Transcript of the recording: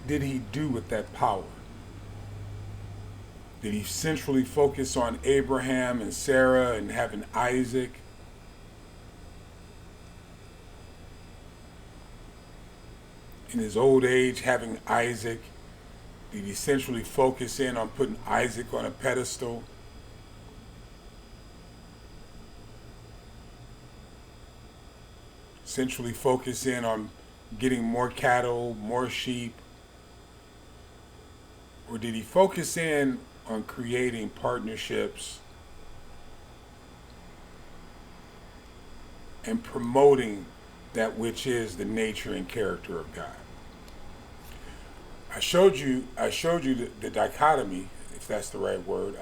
did he do with that power? Did he centrally focus on Abraham and Sarah and having Isaac? In his old age, having Isaac? Did he centrally focus in on putting Isaac on a pedestal? Centrally focus in on getting more cattle, more sheep? Or did he focus in on creating partnerships and promoting that which is the nature and character of God? I showed you the dichotomy, if that's the right word.